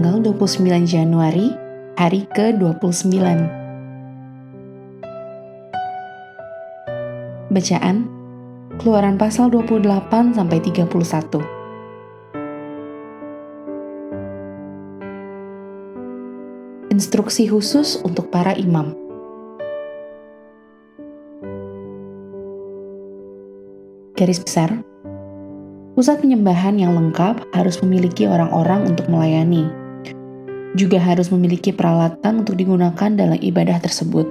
tanggal 29 Januari, hari ke-29. Bacaan Keluaran pasal 28-31. Instruksi khusus untuk para imam. Garis besar, pusat penyembahan yang lengkap harus memiliki orang-orang untuk melayani. Juga harus memiliki peralatan untuk digunakan dalam ibadah tersebut.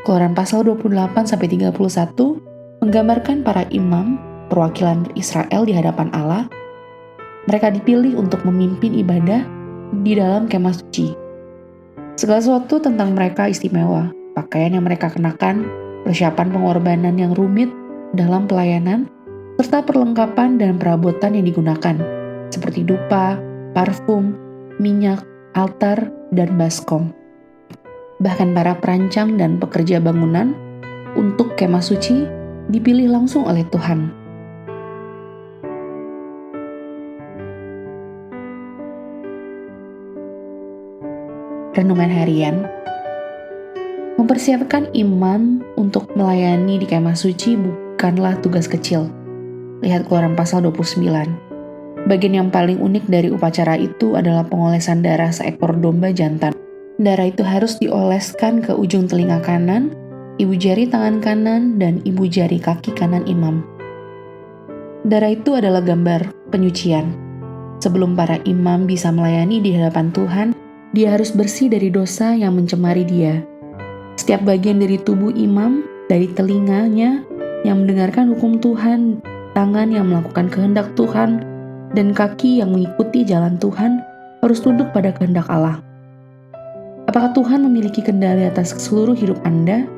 Keluaran pasal 28-31 menggambarkan para imam, perwakilan Israel di hadapan Allah. Mereka dipilih untuk memimpin ibadah di dalam kemah suci. Segala sesuatu tentang mereka istimewa, pakaian yang mereka kenakan, persiapan pengorbanan yang rumit dalam pelayanan, serta perlengkapan dan perabotan yang digunakan, seperti dupa, parfum, minyak, altar, dan baskom. Bahkan para perancang dan pekerja bangunan untuk kemah suci dipilih langsung oleh Tuhan. Renungan harian. Mempersiapkan imam untuk melayani di kemah suci bukanlah tugas kecil. Lihat Keluaran pasal 29. Bagian yang paling unik dari upacara itu adalah pengolesan darah seekor domba jantan. Darah itu harus dioleskan ke ujung telinga kanan, ibu jari tangan kanan, dan ibu jari kaki kanan imam. Darah itu adalah gambar penyucian. Sebelum para imam bisa melayani di hadapan Tuhan, dia harus bersih dari dosa yang mencemari dia. Setiap bagian dari tubuh imam, dari telinganya yang mendengarkan hukum Tuhan, tangan yang melakukan kehendak Tuhan, dan kaki yang mengikuti jalan Tuhan, harus tunduk pada kehendak Allah. Apakah Tuhan memiliki kendali atas seluruh hidup Anda?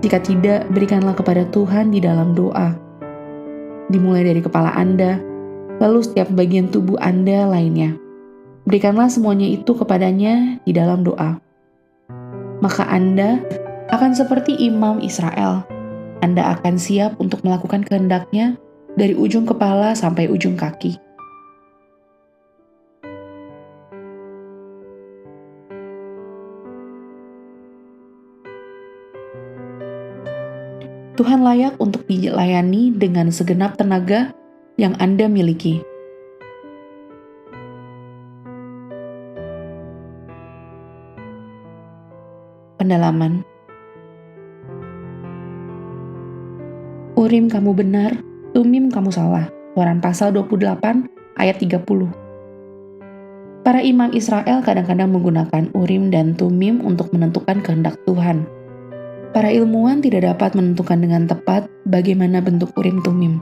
Jika tidak, berikanlah kepada Tuhan di dalam doa. Dimulai dari kepala Anda, lalu setiap bagian tubuh Anda lainnya. Berikanlah semuanya itu kepadanya di dalam doa. Maka Anda akan seperti imam Israel. Anda akan siap untuk melakukan kehendaknya dari ujung kepala sampai ujung kaki. Tuhan layak untuk dilayani dengan segenap tenaga yang Anda miliki. Pendalaman. Urim kamu benar, Tumim kamu salah. Keluaran pasal 28 ayat 30. Para imam Israel kadang-kadang menggunakan Urim dan Tumim untuk menentukan kehendak Tuhan. Para ilmuwan tidak dapat menentukan dengan tepat bagaimana bentuk Urim Tumim,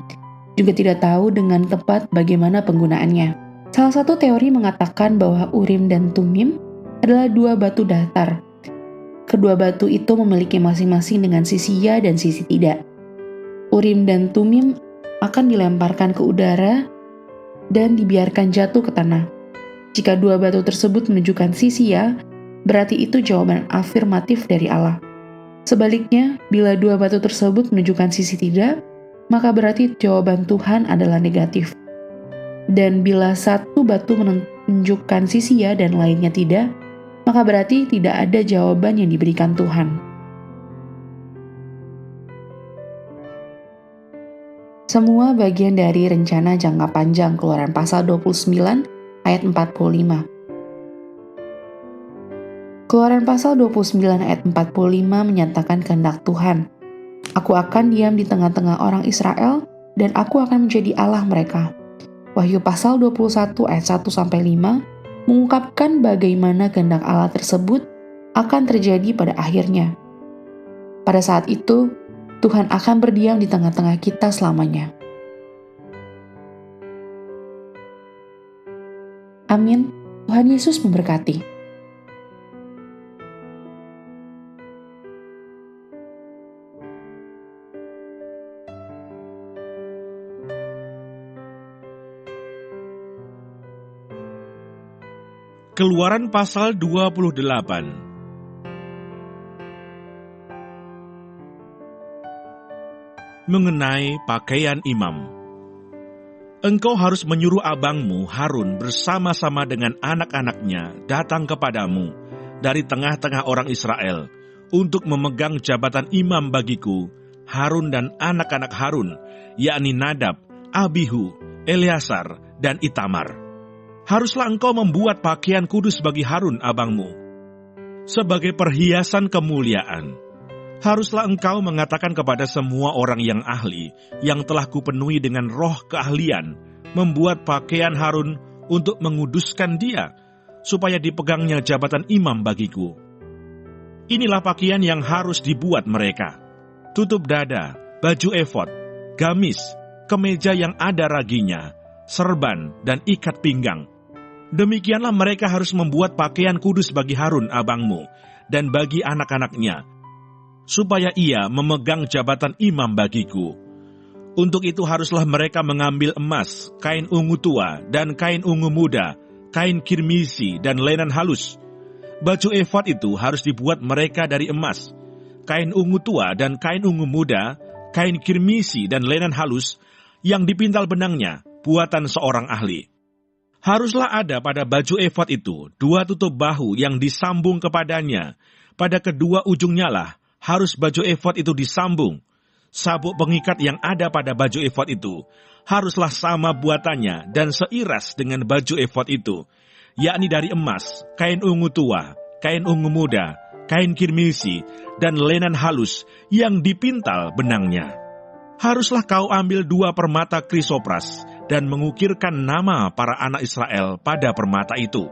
juga tidak tahu dengan tepat bagaimana penggunaannya. Salah satu teori mengatakan bahwa Urim dan Tumim adalah dua batu datar. Kedua batu itu memiliki masing-masing dengan sisi ya dan sisi tidak. Urim dan Tumim akan dilemparkan ke udara dan dibiarkan jatuh ke tanah. Jika dua batu tersebut menunjukkan sisi ya, berarti itu jawaban afirmatif dari Allah. Sebaliknya, bila dua batu tersebut menunjukkan sisi tidak, maka berarti jawaban Tuhan adalah negatif. Dan bila satu batu menunjukkan sisi ya dan lainnya tidak, maka berarti tidak ada jawaban yang diberikan Tuhan. Semua bagian dari rencana jangka panjang Keluaran pasal 29 ayat 45. Keluaran pasal 29 ayat 45 menyatakan kehendak Tuhan. Aku akan diam di tengah-tengah orang Israel dan aku akan menjadi Allah mereka. Wahyu pasal 21 ayat 1-5 mengungkapkan bagaimana kehendak Allah tersebut akan terjadi pada akhirnya. Pada saat itu, Tuhan akan berdiam di tengah-tengah kita selamanya. Amin. Tuhan Yesus memberkati. Keluaran pasal 28. Mengenai pakaian imam. engkau harus menyuruh abangmu Harun bersama-sama dengan anak-anaknya datang kepadamu dari tengah-tengah orang Israel untuk memegang jabatan imam bagiku, Harun dan anak-anak Harun, yakni Nadab, Abihu, Eleazar, dan Itamar. Haruslah engkau membuat pakaian kudus bagi Harun abangmu, sebagai perhiasan kemuliaan. Haruslah engkau mengatakan kepada semua orang yang ahli, yang telah kupenuhi dengan roh keahlian, membuat pakaian Harun untuk menguduskan dia, supaya dipegangnya jabatan imam bagiku. Inilah pakaian yang harus dibuat mereka: tutup dada, baju efod, gamis, kemeja yang ada raginya, serban, dan ikat pinggang. Demikianlah mereka harus membuat pakaian kudus bagi Harun abangmu dan bagi anak-anaknya, supaya ia memegang jabatan imam bagiku. Untuk itu haruslah mereka mengambil emas, kain ungu tua, dan kain ungu muda, kain kirmisi, dan lenan halus. Baju efod itu harus dibuat mereka dari emas, kain ungu tua dan kain ungu muda, kain kirmisi dan lenan halus, yang dipintal benangnya, buatan seorang ahli. Haruslah ada pada baju efod itu 2 tutup bahu yang disambung kepadanya. Pada kedua ujungnya lah harus baju efod itu disambung. Sabuk pengikat yang ada pada baju efod itu haruslah sama buatannya dan seiras dengan baju efod itu, yakni dari emas, kain ungu tua, kain ungu muda, kain kirmisi, dan lenan halus yang dipintal benangnya. Haruslah kau ambil 2 permata krisopras dan mengukirkan nama para anak Israel pada permata itu.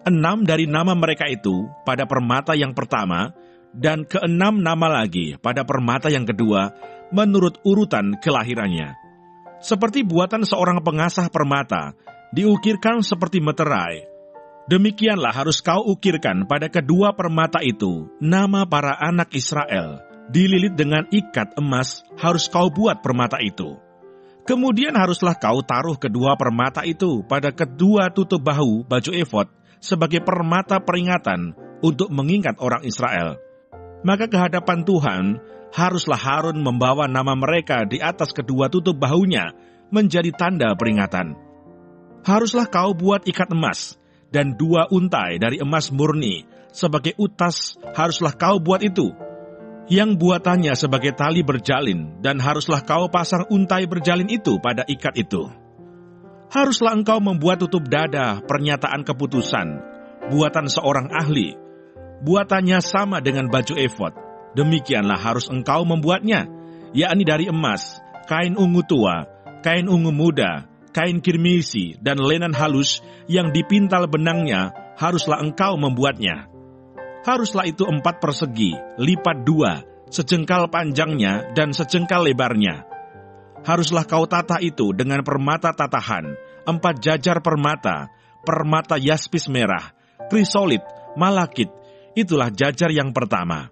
6 dari nama mereka itu pada permata yang pertama, dan ke-6 nama lagi pada permata yang kedua, menurut urutan kelahirannya. Seperti buatan seorang pengasah permata, diukirkan seperti meterai. Demikianlah harus kau ukirkan pada kedua permata itu nama para anak Israel. Dililit dengan ikat emas harus kau buat permata itu. Kemudian haruslah kau taruh kedua permata itu pada kedua tutup bahu baju efod sebagai permata peringatan untuk mengingat orang Israel. Maka kehadapan Tuhan haruslah Harun membawa nama mereka di atas kedua tutup bahunya menjadi tanda peringatan. Haruslah kau buat ikat emas, dan 2 untai dari emas murni sebagai utas haruslah kau buat itu, yang buatannya sebagai tali berjalin, dan haruslah kau pasang untai berjalin itu pada ikat itu. Haruslah engkau membuat tutup dada pernyataan keputusan, buatan seorang ahli, buatannya sama dengan baju efod. Demikianlah harus engkau membuatnya, yakni dari emas, kain ungu tua, kain ungu muda, kain kirmisi, dan lenan halus yang dipintal benangnya haruslah engkau membuatnya. Haruslah itu 4 persegi, lipat 2, sejengkal panjangnya dan sejengkal lebarnya. Haruslah kau tata itu dengan permata tatahan, 4 jajar permata, permata yaspis merah, krisolit, malakit, itulah jajar yang pertama.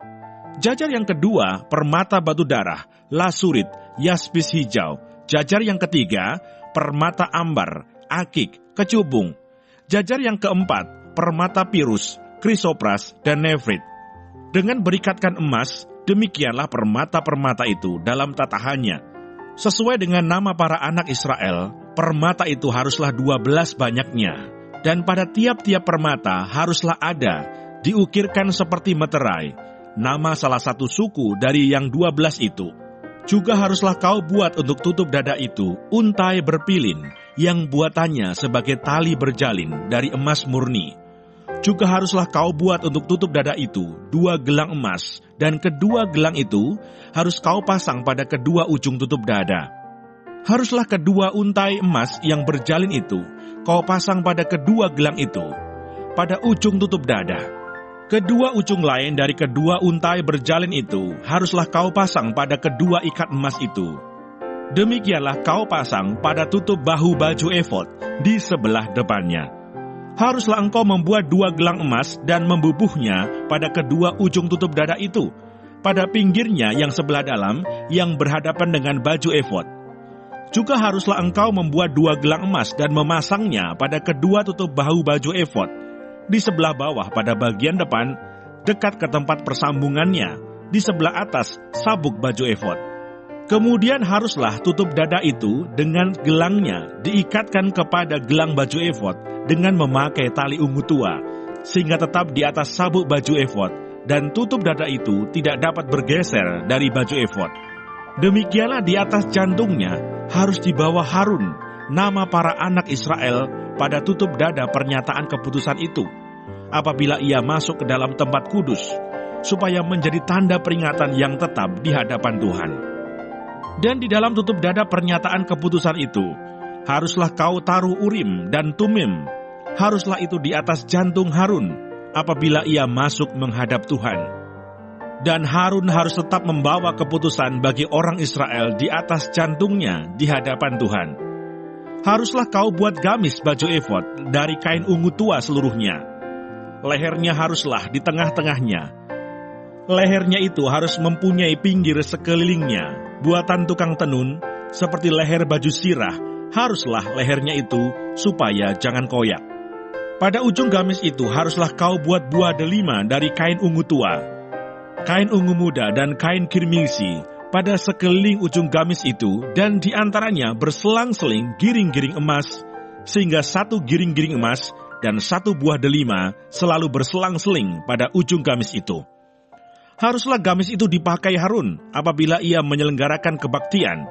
Jajar yang kedua, permata batu darah, lasurit, yaspis hijau. Jajar yang ketiga, permata ambar, akik, kecubung. Jajar yang keempat, permata pirus, krisopras, dan nefrit. Dengan berikatkan emas, demikianlah permata-permata itu dalam tatahannya. Sesuai dengan nama para anak Israel, permata itu haruslah 12 banyaknya. Dan pada tiap-tiap permata haruslah ada, diukirkan seperti meterai, nama salah satu suku dari yang 12 itu. Juga haruslah kau buat untuk tutup dada itu untai berpilin, yang buatannya sebagai tali berjalin dari emas murni. Juga haruslah kau buat untuk tutup dada itu 2 gelang emas, dan kedua gelang itu harus kau pasang pada kedua ujung tutup dada. Haruslah kedua untai emas yang berjalin itu kau pasang pada kedua gelang itu, pada ujung tutup dada. Kedua ujung lain dari kedua untai berjalin itu haruslah kau pasang pada kedua ikat emas itu. Demikianlah kau pasang pada tutup bahu baju efod di sebelah depannya. Haruslah engkau membuat 2 gelang emas dan membubuhnya pada kedua ujung tutup dada itu, pada pinggirnya yang sebelah dalam yang berhadapan dengan baju efod. Juga haruslah engkau membuat 2 gelang emas dan memasangnya pada kedua tutup bahu baju efod, di sebelah bawah pada bagian depan, dekat ke tempat persambungannya, di sebelah atas sabuk baju efod. Kemudian haruslah tutup dada itu dengan gelangnya diikatkan kepada gelang baju efod dengan memakai tali ungu tua, sehingga tetap di atas sabuk baju efod, dan tutup dada itu tidak dapat bergeser dari baju efod. Demikianlah di atas jantungnya harus dibawa Harun nama para anak Israel pada tutup dada pernyataan keputusan itu, apabila ia masuk ke dalam tempat kudus, supaya menjadi tanda peringatan yang tetap di hadapan Tuhan. Dan di dalam tutup dada pernyataan keputusan itu, haruslah kau taruh Urim dan Tumim. Haruslah itu di atas jantung Harun, apabila ia masuk menghadap Tuhan. Dan Harun harus tetap membawa keputusan bagi orang Israel di atas jantungnya di hadapan Tuhan. Haruslah kau buat gamis baju efod dari kain ungu tua seluruhnya. Lehernya haruslah di tengah-tengahnya. Lehernya itu harus mempunyai pinggir sekelilingnya buatan tukang tenun, seperti leher baju sirah, haruslah lehernya itu, supaya jangan koyak. Pada ujung gamis itu haruslah kau buat buah delima dari kain ungu tua, kain ungu muda dan kain kirmisi pada sekeliling ujung gamis itu, dan di antaranya berselang-seling giring-giring emas, sehingga satu giring-giring emas dan satu buah delima selalu berselang-seling pada ujung gamis itu. Haruslah gamis itu dipakai Harun apabila ia menyelenggarakan kebaktian,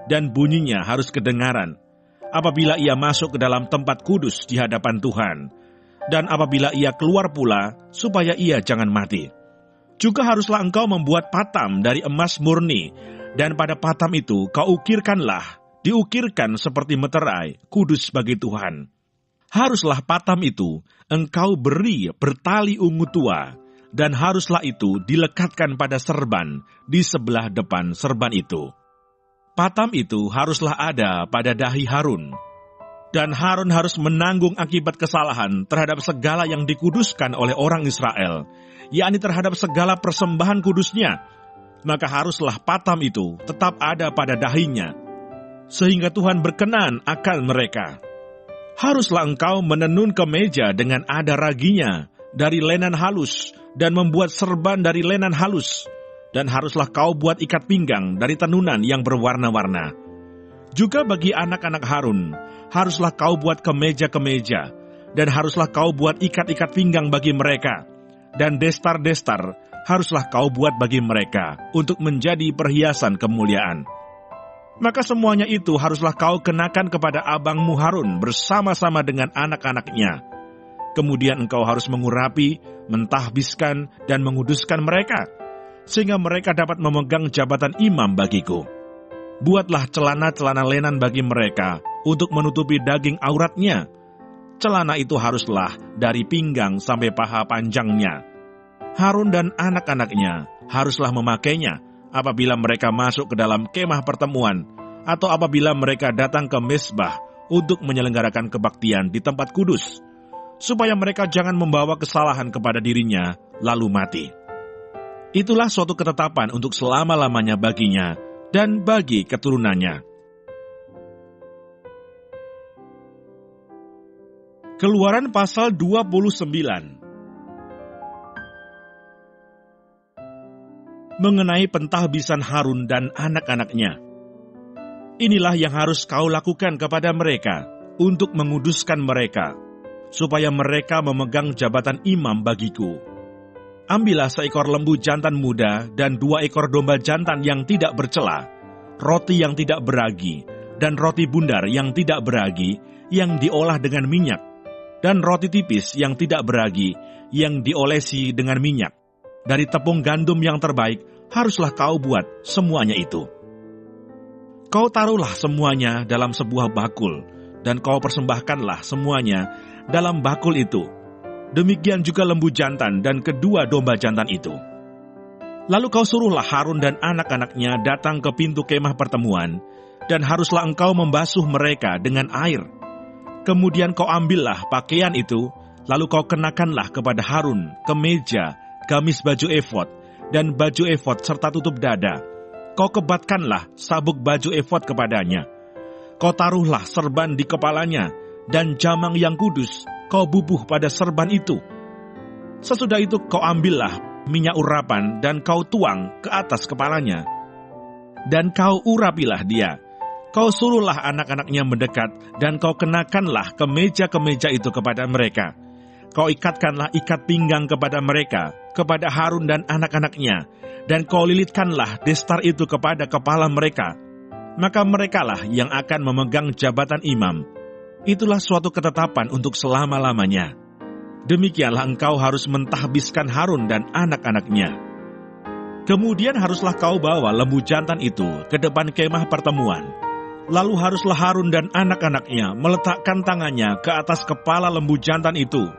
dan bunyinya harus kedengaran apabila ia masuk ke dalam tempat kudus di hadapan Tuhan, dan apabila ia keluar pula, supaya ia jangan mati. Juga haruslah engkau membuat patam dari emas murni, dan pada patam itu kau diukirkan seperti meterai, kudus bagi Tuhan. Haruslah patam itu engkau beri bertali ungu tua, dan haruslah itu dilekatkan pada serban di sebelah depan serban itu. Patam itu haruslah ada pada dahi Harun, dan Harun harus menanggung akibat kesalahan terhadap segala yang dikuduskan oleh orang Israel, yakni terhadap segala persembahan kudusnya. Maka haruslah patam itu tetap ada pada dahinya, sehingga Tuhan berkenan akan mereka. Haruslah engkau menenun kemeja dengan ada raginya dari lenan halus, dan membuat serban dari lenan halus, dan haruslah kau buat ikat pinggang dari tenunan yang berwarna-warna. Juga bagi anak-anak Harun, haruslah kau buat kemeja-kemeja, dan haruslah kau buat ikat-ikat pinggang bagi mereka, dan destar-destar haruslah kau buat bagi mereka untuk menjadi perhiasan kemuliaan. Maka semuanya itu haruslah kau kenakan kepada abangmu Harun bersama-sama dengan anak-anaknya. Kemudian engkau harus mengurapi, mentahbiskan, dan menguduskan mereka, sehingga mereka dapat memegang jabatan imam bagiku. Buatlah celana-celana lenan bagi mereka untuk menutupi daging auratnya. Celana itu haruslah dari pinggang sampai paha panjangnya. Harun dan anak-anaknya haruslah memakainya apabila mereka masuk ke dalam kemah pertemuan, atau apabila mereka datang ke mezbah untuk menyelenggarakan kebaktian di tempat kudus, supaya mereka jangan membawa kesalahan kepada dirinya, lalu mati. Itulah suatu ketetapan untuk selama-lamanya baginya dan bagi keturunannya. Keluaran pasal 29. Mengenai pentahbisan Harun dan anak-anaknya. Inilah yang harus kau lakukan kepada mereka untuk menguduskan mereka, supaya mereka memegang jabatan imam bagiku. Ambillah seekor lembu jantan muda dan 2 ekor domba jantan yang tidak bercela, roti yang tidak beragi, dan roti bundar yang tidak beragi, yang diolah dengan minyak, dan roti tipis yang tidak beragi, yang diolesi dengan minyak. Dari tepung gandum yang terbaik, haruslah kau buat semuanya itu. Kau taruhlah semuanya dalam sebuah bakul, dan kau persembahkanlah semuanya dalam bakul itu. Demikian juga lembu jantan dan kedua domba jantan itu. Lalu kau suruhlah Harun dan anak-anaknya datang ke pintu kemah pertemuan, dan haruslah engkau membasuh mereka dengan air. Kemudian kau ambillah pakaian itu, lalu kau kenakanlah kepada Harun kemeja, gamis baju efod, dan baju efod serta tutup dada. Kau kebatkanlah sabuk baju efod kepadanya. Kau taruhlah serban di kepalanya, dan jamang yang kudus kau bubuh pada serban itu. Sesudah itu kau ambillah minyak urapan dan kau tuang ke atas kepalanya. dan kau urapilah dia. Kau suruhlah anak-anaknya mendekat, dan kau kenakanlah kemeja-kemeja itu kepada mereka. Kau ikatkanlah ikat pinggang kepada mereka, kepada Harun dan anak-anaknya, dan kau lilitkanlah destar itu kepada kepala mereka. Maka merekalah yang akan memegang jabatan imam. Itulah suatu ketetapan untuk selama-lamanya. Demikianlah engkau harus mentahbiskan Harun dan anak-anaknya. Kemudian haruslah kau bawa lembu jantan itu ke depan kemah pertemuan. Lalu haruslah Harun dan anak-anaknya meletakkan tangannya ke atas kepala lembu jantan itu.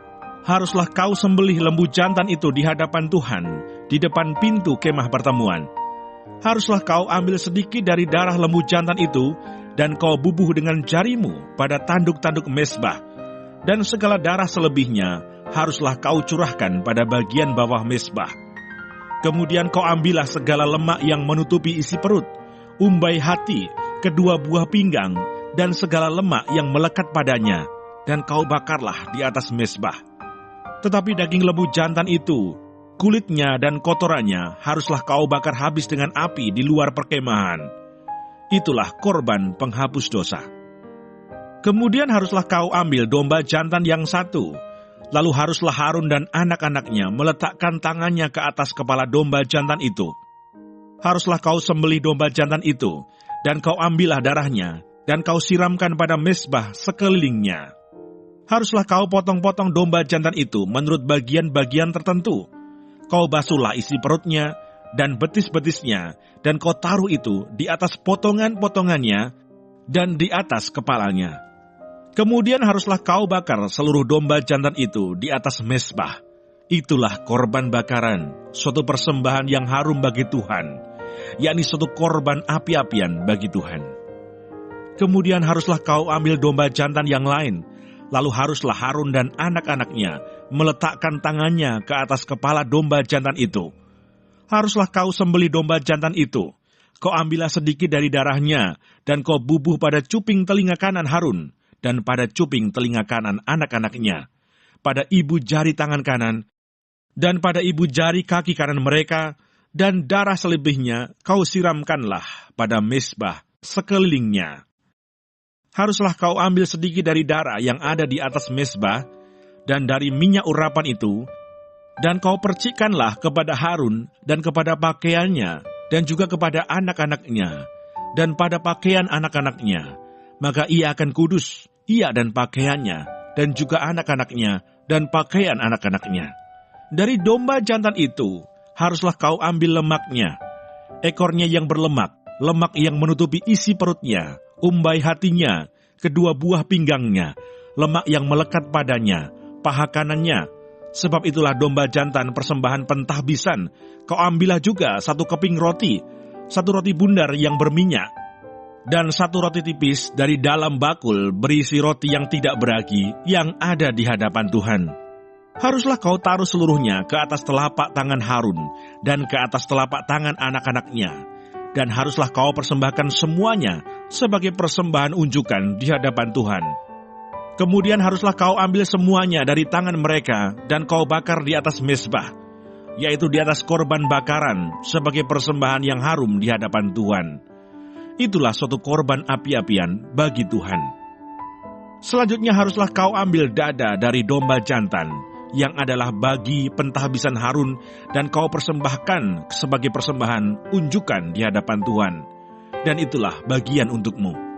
Haruslah kau sembelih lembu jantan itu di hadapan Tuhan, di depan pintu kemah pertemuan. Haruslah kau ambil sedikit dari darah lembu jantan itu, dan kau bubuh dengan jarimu pada tanduk-tanduk mezbah. Dan segala darah selebihnya haruslah kau curahkan pada bagian bawah mezbah. Kemudian kau ambillah segala lemak yang menutupi isi perut, umbai hati, kedua buah pinggang, dan segala lemak yang melekat padanya, dan kau bakarlah di atas mezbah. Tetapi daging lembu jantan itu, kulitnya dan kotorannya haruslah kau bakar habis dengan api di luar perkemahan. Itulah korban penghapus dosa. Kemudian haruslah kau ambil domba jantan yang satu. Lalu haruslah Harun dan anak-anaknya meletakkan tangannya ke atas kepala domba jantan itu. Haruslah kau sembelih domba jantan itu, dan kau ambillah darahnya, dan kau siramkan pada mezbah sekelilingnya. Haruslah kau potong-potong domba jantan itu menurut bagian-bagian tertentu. Kau basuhlah isi perutnya dan betis-betisnya, dan kau taruh itu di atas potongan-potongannya dan di atas kepalanya. Kemudian haruslah kau bakar seluruh domba jantan itu di atas mezbah. Itulah korban bakaran, suatu persembahan yang harum bagi Tuhan, yakni suatu korban api-apian bagi Tuhan. Kemudian haruslah kau ambil domba jantan yang lain. Lalu haruslah Harun dan anak-anaknya meletakkan tangannya ke atas kepala domba jantan itu. Haruslah kau sembelih domba jantan itu. Kau ambillah sedikit dari darahnya, dan kau bubuh pada cuping telinga kanan Harun, dan pada cuping telinga kanan anak-anaknya, pada ibu jari tangan kanan, dan pada ibu jari kaki kanan mereka, dan darah selebihnya kau siramkanlah pada mezbah sekelilingnya. Haruslah kau ambil sedikit dari darah yang ada di atas mezbah, dan dari minyak urapan itu, dan kau percikkanlah kepada Harun dan kepada pakaiannya, dan juga kepada anak-anaknya, dan pada pakaian anak-anaknya. Maka ia akan kudus, ia dan pakaiannya, dan juga anak-anaknya, dan pakaian anak-anaknya. Dari domba jantan itu, haruslah kau ambil lemaknya, ekornya yang berlemak, lemak yang menutupi isi perutnya, umbai hatinya, kedua buah pinggangnya, lemak yang melekat padanya, paha kanannya. Sebab itulah domba jantan persembahan pentahbisan. Kau ambillah juga satu keping roti, satu roti bundar yang berminyak, dan satu roti tipis dari dalam bakul berisi roti yang tidak beragi yang ada di hadapan Tuhan. Haruslah kau taruh seluruhnya ke atas telapak tangan Harun dan ke atas telapak tangan anak-anaknya. Dan haruslah kau persembahkan semuanya sebagai persembahan unjukan di hadapan Tuhan. Kemudian haruslah kau ambil semuanya dari tangan mereka dan kau bakar di atas mezbah, yaitu di atas korban bakaran sebagai persembahan yang harum di hadapan Tuhan. Itulah suatu korban api-apian bagi Tuhan. Selanjutnya haruslah kau ambil dada dari domba jantan, yang adalah bagi pentahbisan Harun, dan kau persembahkan sebagai persembahan unjukan di hadapan Tuhan. Dan itulah bagian untukmu.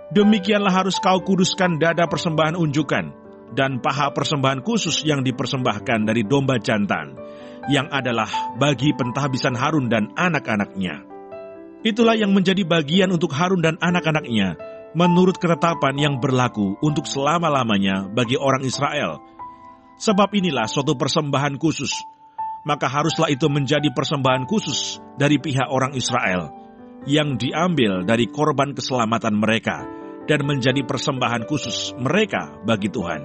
Demikianlah harus kau kuduskan dada persembahan unjukan, dan paha persembahan khusus yang dipersembahkan dari domba jantan, yang adalah bagi pentahbisan Harun dan anak-anaknya. Itulah yang menjadi bagian untuk Harun dan anak-anaknya, menurut ketetapan yang berlaku untuk selama-lamanya bagi orang Israel. Sebab inilah suatu persembahan khusus, maka haruslah itu menjadi persembahan khusus dari pihak orang Israel, yang diambil dari korban keselamatan mereka, dan menjadi persembahan khusus mereka bagi Tuhan.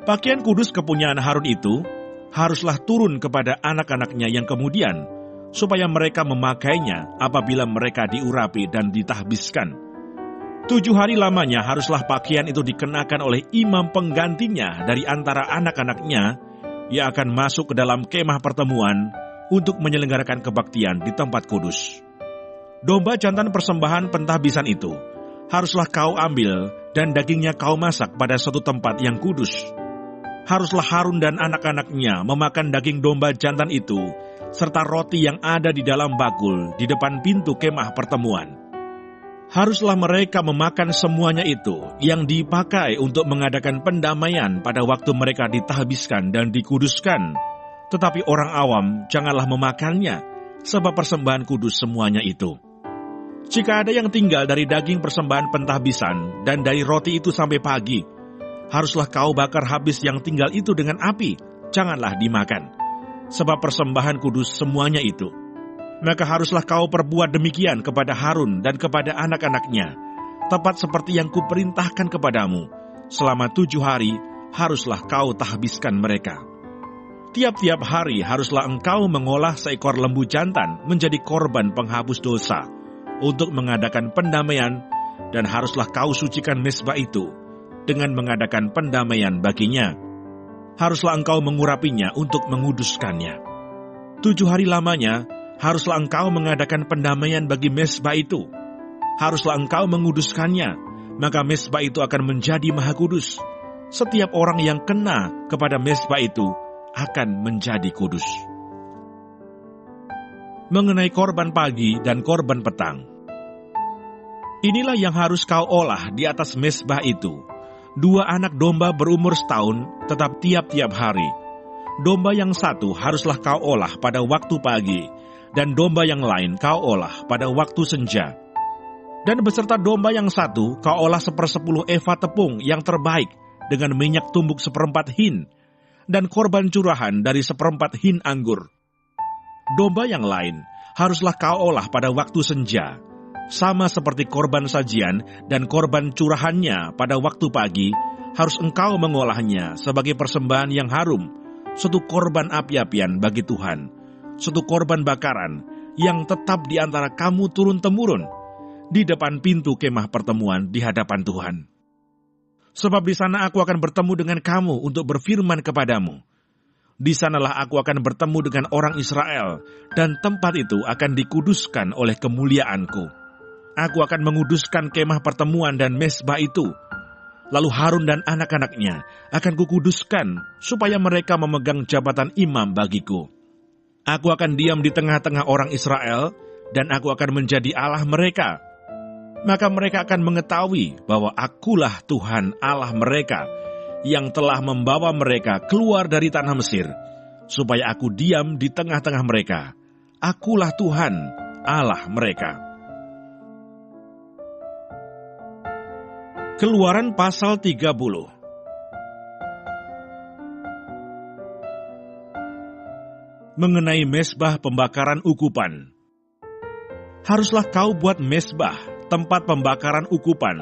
Pakaian kudus kepunyaan Harun itu haruslah turun kepada anak-anaknya yang kemudian, supaya mereka memakainya apabila mereka diurapi dan ditahbiskan. 7 hari lamanya haruslah pakaian itu dikenakan oleh imam penggantinya dari antara anak-anaknya, yang akan masuk ke dalam kemah pertemuan untuk menyelenggarakan kebaktian di tempat kudus. Domba jantan persembahan pentahbisan itu haruslah kau ambil dan dagingnya kau masak pada suatu tempat yang kudus. Haruslah Harun dan anak-anaknya memakan daging domba jantan itu serta roti yang ada di dalam bakul di depan pintu kemah pertemuan. Haruslah mereka memakan semuanya itu yang dipakai untuk mengadakan pendamaian pada waktu mereka ditahbiskan dan dikuduskan. Tetapi orang awam janganlah memakannya, sebab persembahan kudus semuanya itu. Jika ada yang tinggal dari daging persembahan pentahbisan dan dari roti itu sampai pagi, haruslah kau bakar habis yang tinggal itu dengan api, janganlah dimakan. Sebab persembahan kudus semuanya itu. Maka haruslah kau perbuat demikian kepada Harun dan kepada anak-anaknya, tepat seperti yang kuperintahkan kepadamu. Selama 7 hari haruslah kau tahbiskan mereka. Tiap-tiap hari haruslah engkau mengolah seekor lembu jantan menjadi korban penghapus dosa untuk mengadakan pendamaian, dan haruslah kau sucikan mezbah itu dengan mengadakan pendamaian baginya. Haruslah engkau mengurapinya untuk menguduskannya. 7 hari lamanya haruslah engkau mengadakan pendamaian bagi mezbah itu. Haruslah engkau menguduskannya, maka mezbah itu akan menjadi maha kudus. Setiap orang yang kena kepada mezbah itu akan menjadi kudus. Mengenai korban pagi dan korban petang, inilah yang harus kau olah di atas mezbah itu. 2 anak domba berumur setahun tetap tiap-tiap hari. Domba yang satu haruslah kau olah pada waktu pagi, dan domba yang lain kau olah pada waktu senja. Dan beserta domba yang satu kau olah 1/10 eva tepung yang terbaik dengan minyak tumbuk 1/4 hin, dan korban curahan dari 1/4 hin anggur. Domba yang lain haruslah kau olah pada waktu senja, sama seperti korban sajian dan korban curahannya pada waktu pagi, harus engkau mengolahnya sebagai persembahan yang harum, suatu korban api-apian bagi Tuhan, suatu korban bakaran yang tetap di antara kamu turun-temurun, di depan pintu kemah pertemuan di hadapan Tuhan. Sebab di sana aku akan bertemu dengan kamu untuk berfirman kepadamu. Di sanalah aku akan bertemu dengan orang Israel, dan tempat itu akan dikuduskan oleh kemuliaanku. Aku akan menguduskan kemah pertemuan dan mezbah itu. Lalu Harun dan anak-anaknya akan kukuduskan, supaya mereka memegang jabatan imam bagiku. Aku akan diam di tengah-tengah orang Israel, dan aku akan menjadi Allah mereka. Maka mereka akan mengetahui bahwa akulah Tuhan Allah mereka, yang telah membawa mereka keluar dari tanah Mesir, supaya aku diam di tengah-tengah mereka. Akulah Tuhan Allah mereka. Keluaran pasal 30. Mengenai mezbah pembakaran ukupan. Haruslah kau buat mezbah, tempat pembakaran ukupan.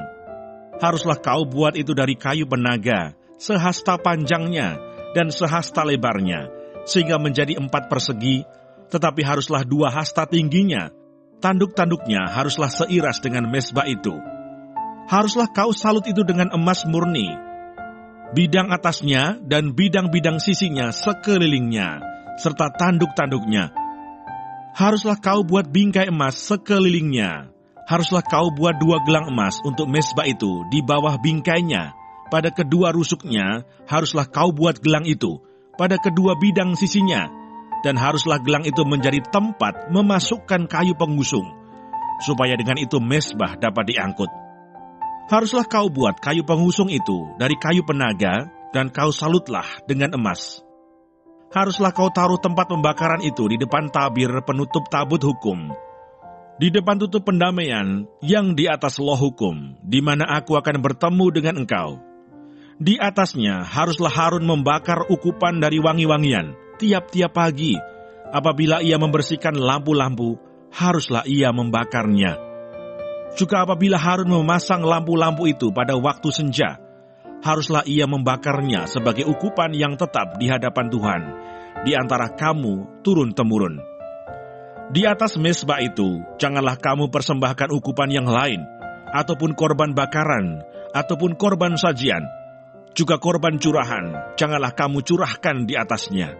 Haruslah kau buat itu dari kayu penaga, sehasta panjangnya dan sehasta lebarnya, sehingga menjadi 4 persegi, tetapi haruslah 2 hasta tingginya. Tanduk-tanduknya haruslah seiras dengan mezbah itu. Haruslah kau salut itu dengan emas murni. Bidang atasnya dan bidang-bidang sisinya sekelilingnya, serta tanduk-tanduknya. Haruslah kau buat bingkai emas sekelilingnya. Haruslah kau buat 2 gelang emas untuk mezbah itu di bawah bingkainya. Pada kedua rusuknya haruslah kau buat gelang itu, pada kedua bidang sisinya. Dan haruslah gelang itu menjadi tempat memasukkan kayu pengusung, supaya dengan itu mezbah dapat diangkut. Haruslah kau buat kayu pengusung itu dari kayu penaga, dan kau salutlah dengan emas. Haruslah kau taruh tempat pembakaran itu di depan tabir penutup tabut hukum, di depan tutup pendamaian yang di atas loh hukum, di mana aku akan bertemu dengan engkau. Di atasnya haruslah Harun membakar ukupan dari wangi-wangian tiap-tiap pagi. Apabila ia membersihkan lampu-lampu, haruslah ia membakarnya. Juga apabila Harun memasang lampu-lampu itu pada waktu senja, haruslah ia membakarnya sebagai ukupan yang tetap di hadapan Tuhan, di antara kamu turun-temurun. Di atas mezbah itu, janganlah kamu persembahkan ukupan yang lain, ataupun korban bakaran, ataupun korban sajian. Juga korban curahan, janganlah kamu curahkan di atasnya.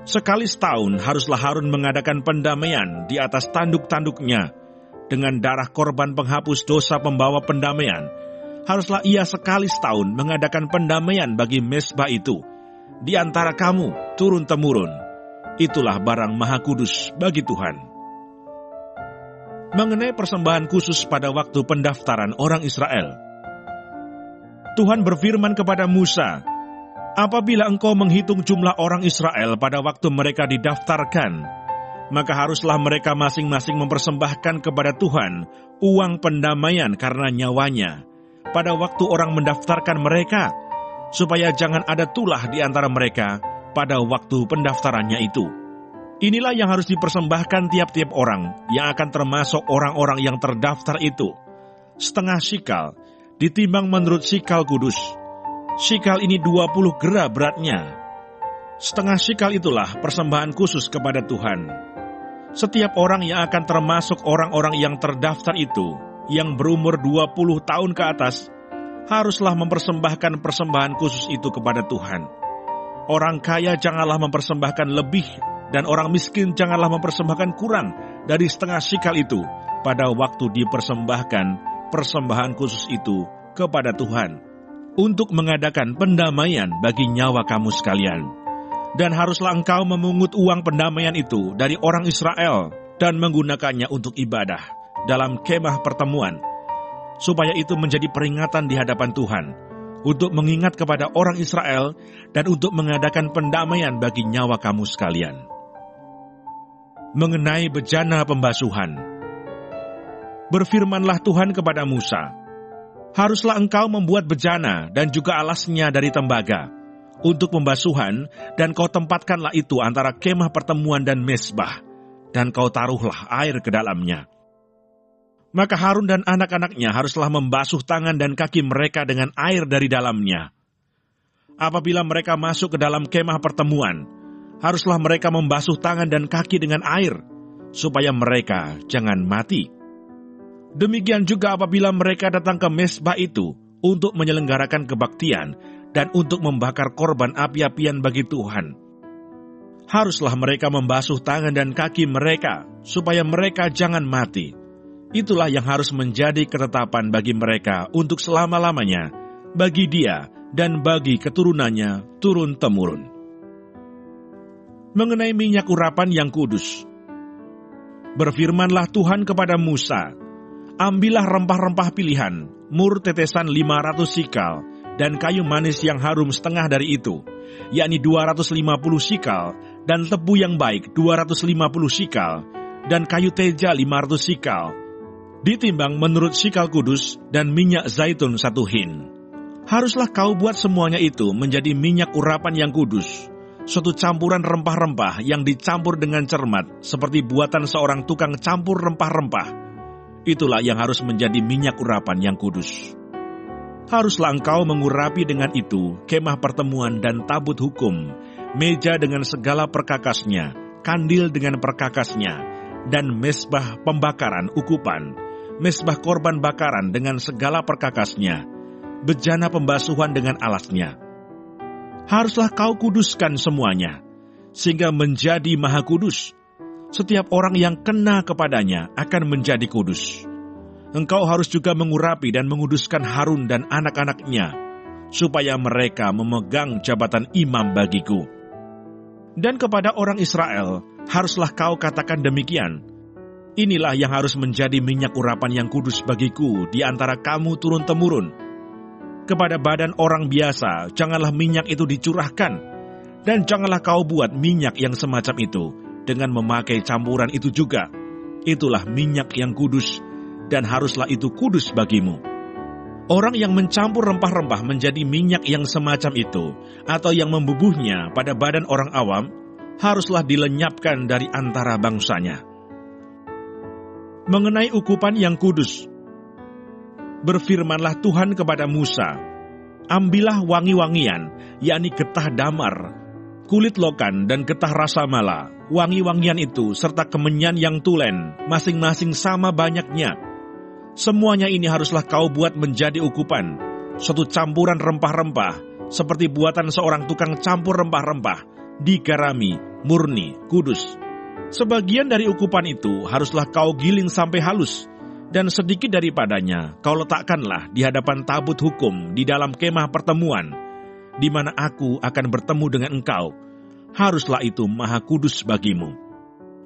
Sekali setahun haruslah Harun mengadakan pendamaian di atas tanduk-tanduknya, dengan darah korban penghapus dosa pembawa pendamaian, haruslah ia sekali setahun mengadakan pendamaian bagi mezbah itu di antara kamu turun-temurun. Itulah barang maha kudus bagi Tuhan. Mengenai persembahan khusus pada waktu pendaftaran orang Israel, Tuhan berfirman kepada Musa, apabila engkau menghitung jumlah orang Israel pada waktu mereka didaftarkan, maka haruslah mereka masing-masing mempersembahkan kepada Tuhan uang pendamaian karena nyawanya pada waktu orang mendaftarkan mereka, supaya jangan ada tulah di antara mereka pada waktu pendaftarannya itu. Inilah yang harus dipersembahkan tiap-tiap orang yang akan termasuk orang-orang yang terdaftar itu. Setengah sikal, ditimbang menurut sikal kudus. Sikal ini 20 gera beratnya. Setengah sikal itulah persembahan khusus kepada Tuhan. Setiap orang yang akan termasuk orang-orang yang terdaftar itu, yang berumur 20 tahun ke atas, haruslah mempersembahkan persembahan khusus itu kepada Tuhan. Orang kaya janganlah mempersembahkan lebih, dan orang miskin janganlah mempersembahkan kurang dari setengah sikal itu pada waktu dipersembahkan persembahan khusus itu kepada Tuhan, untuk mengadakan pendamaian bagi nyawa kamu sekalian. Dan haruslah engkau memungut uang pendamaian itu dari orang Israel dan menggunakannya untuk ibadah dalam kemah pertemuan, supaya itu menjadi peringatan di hadapan Tuhan, untuk mengingat kepada orang Israel dan untuk mengadakan pendamaian bagi nyawa kamu sekalian. Mengenai bejana pembasuhan, berfirmanlah Tuhan kepada Musa, haruslah engkau membuat bejana dan juga alasnya dari tembaga untuk pembasuhan, dan kau tempatkanlah itu antara kemah pertemuan dan mezbah, dan kau taruhlah air ke dalamnya. Maka Harun dan anak-anaknya haruslah membasuh tangan dan kaki mereka dengan air dari dalamnya. Apabila mereka masuk ke dalam kemah pertemuan, haruslah mereka membasuh tangan dan kaki dengan air, supaya mereka jangan mati. Demikian juga apabila mereka datang ke mezbah itu untuk menyelenggarakan kebaktian dan untuk membakar korban api-apian bagi Tuhan, haruslah mereka membasuh tangan dan kaki mereka, supaya mereka jangan mati. Itulah yang harus menjadi ketetapan bagi mereka untuk selama-lamanya, bagi dia dan bagi keturunannya turun-temurun. Mengenai minyak urapan yang kudus, berfirmanlah Tuhan kepada Musa, ambillah rempah-rempah pilihan, mur tetesan 500 sikal, dan kayu manis yang harum setengah dari itu, yakni 250 sikal, dan tebu yang baik 250 sikal, dan kayu teja 500 sikal, ditimbang menurut sikal kudus, dan minyak zaitun 1 hin. Haruslah kau buat semuanya itu menjadi minyak urapan yang kudus, suatu campuran rempah-rempah yang dicampur dengan cermat, seperti buatan seorang tukang campur rempah-rempah. Itulah yang harus menjadi minyak urapan yang kudus. Haruslah engkau mengurapi dengan itu kemah pertemuan dan tabut hukum, meja dengan segala perkakasnya, kandil dengan perkakasnya, dan mezbah pembakaran ukupan, mezbah korban bakaran dengan segala perkakasnya, bejana pembasuhan dengan alasnya. Haruslah kau kuduskan semuanya, sehingga menjadi maha kudus. Setiap orang yang kena kepadanya akan menjadi kudus. Engkau harus juga mengurapi dan menguduskan Harun dan anak-anaknya, supaya mereka memegang jabatan imam bagiku. Dan kepada orang Israel, haruslah kau katakan demikian, inilah yang harus menjadi minyak urapan yang kudus bagiku di antara kamu turun-temurun. Kepada badan orang biasa, janganlah minyak itu dicurahkan, dan janganlah kau buat minyak yang semacam itu dengan memakai campuran itu juga. Itulah minyak yang kudus, dan haruslah itu kudus bagimu. Orang yang mencampur rempah-rempah menjadi minyak yang semacam itu, atau yang membubuhnya pada badan orang awam, haruslah dilenyapkan dari antara bangsanya. Mengenai ukupan yang kudus, berfirmanlah Tuhan kepada Musa, ambillah wangi-wangian, yakni getah damar, kulit lokan dan getah rasa mala, wangi-wangian itu serta kemenyan yang tulen, masing-masing sama banyaknya. Semuanya ini haruslah kau buat menjadi ukupan, suatu campuran rempah-rempah, seperti buatan seorang tukang campur rempah-rempah, digarami, murni, kudus. Sebagian dari ukupan itu haruslah kau giling sampai halus, Dan sedikit daripadanya kau letakkanlah di hadapan tabut hukum di dalam kemah pertemuan, di mana aku akan bertemu dengan engkau. Haruslah itu maha kudus bagimu.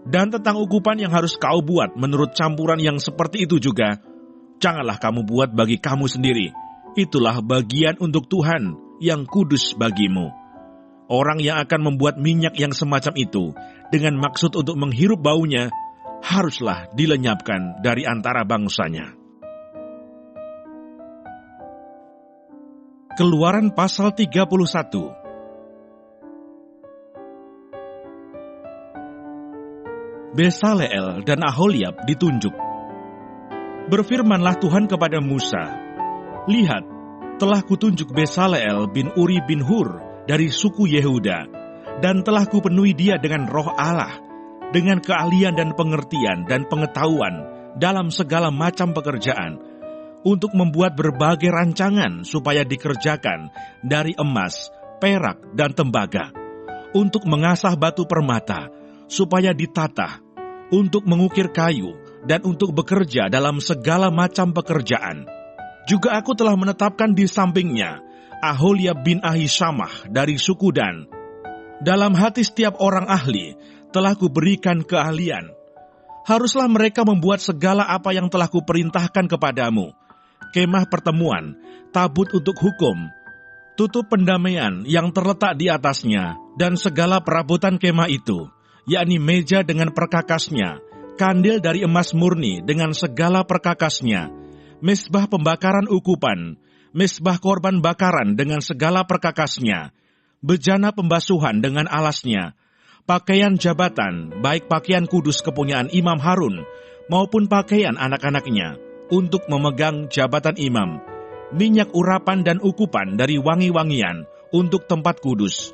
Dan tentang ukupan yang harus kau buat menurut campuran yang seperti itu juga, janganlah kamu buat bagi kamu sendiri. Itulah bagian untuk Tuhan yang kudus bagimu. Orang yang akan membuat minyak yang semacam itu dengan maksud untuk menghirup baunya, haruslah dilenyapkan dari antara bangsanya. Keluaran pasal 31. Besaleel dan Aholiab ditunjuk. Berfirmanlah Tuhan kepada Musa, "Lihat, telah kutunjuk Besaleel bin Uri bin Hur dari suku Yehuda, dan telah kupenuhi dia dengan roh Allah, dengan keahlian dan pengertian dan pengetahuan dalam segala macam pekerjaan, untuk membuat berbagai rancangan supaya dikerjakan dari emas, perak, dan tembaga, untuk mengasah batu permata, supaya ditata, untuk mengukir kayu, dan untuk bekerja dalam segala macam pekerjaan. Juga aku telah menetapkan di sampingnya Aholiab bin Ahisamah dari suku Dan. Dalam hati setiap orang ahli telah kuberikan keahlian. Haruslah mereka membuat segala apa yang telah kuperintahkan kepadamu: kemah pertemuan, tabut untuk hukum, tutup pendamaian yang terletak di atasnya, dan segala perabotan kemah itu, yakni meja dengan perkakasnya, kandil dari emas murni dengan segala perkakasnya, mezbah pembakaran ukupan, mezbah korban bakaran dengan segala perkakasnya, bejana pembasuhan dengan alasnya, pakaian jabatan, baik pakaian kudus kepunyaan Imam Harun, maupun pakaian anak-anaknya, untuk memegang jabatan imam, minyak urapan dan ukupan dari wangi-wangian untuk tempat kudus.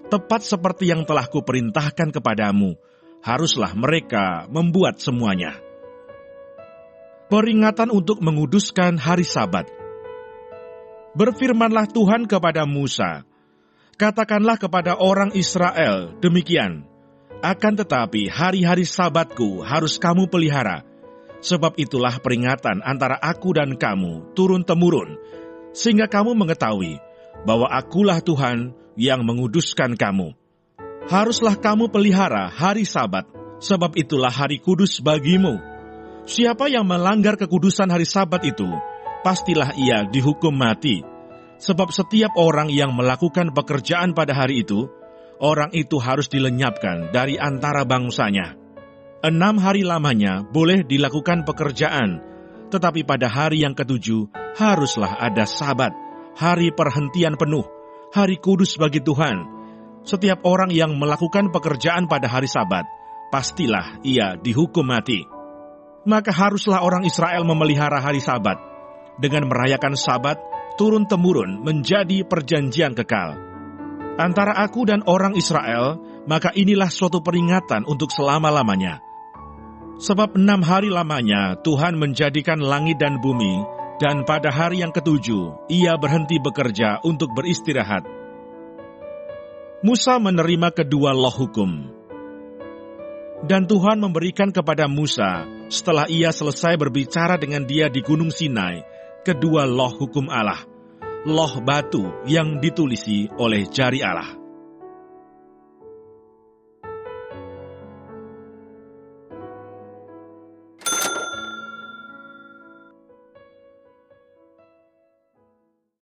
Tepat seperti yang telah kuperintahkan kepadamu, haruslah mereka membuat semuanya. Peringatan untuk menguduskan hari Sabat. Berfirmanlah Tuhan kepada Musa, "Katakanlah kepada orang Israel demikian, akan tetapi hari-hari Sabatku harus kamu pelihara, sebab itulah peringatan antara aku dan kamu turun-temurun, sehingga kamu mengetahui bahwa akulah Tuhan yang menguduskan kamu. Haruslah kamu pelihara hari Sabat, sebab itulah hari kudus bagimu. Siapa yang melanggar kekudusan hari Sabat itu, pastilah ia dihukum mati. Sebab setiap orang yang melakukan pekerjaan pada hari itu, orang itu harus dilenyapkan dari antara bangsanya. 6 hari lamanya boleh dilakukan pekerjaan, tetapi pada hari yang ke-7 haruslah ada Sabat, hari perhentian penuh, hari kudus bagi Tuhan. Setiap orang yang melakukan pekerjaan pada hari Sabat, pastilah ia dihukum mati. Maka haruslah orang Israel memelihara hari Sabat, dengan merayakan Sabat turun-temurun menjadi perjanjian kekal. Antara aku dan orang Israel, maka inilah suatu peringatan untuk selama-lamanya. Sebab 6 hari lamanya Tuhan menjadikan langit dan bumi, dan pada hari yang ke-7 ia berhenti bekerja untuk beristirahat." Musa menerima kedua loh hukum. Dan Tuhan memberikan kepada Musa, setelah ia selesai berbicara dengan dia di Gunung Sinai, kedua loh hukum Allah, loh batu yang ditulisi oleh jari Allah.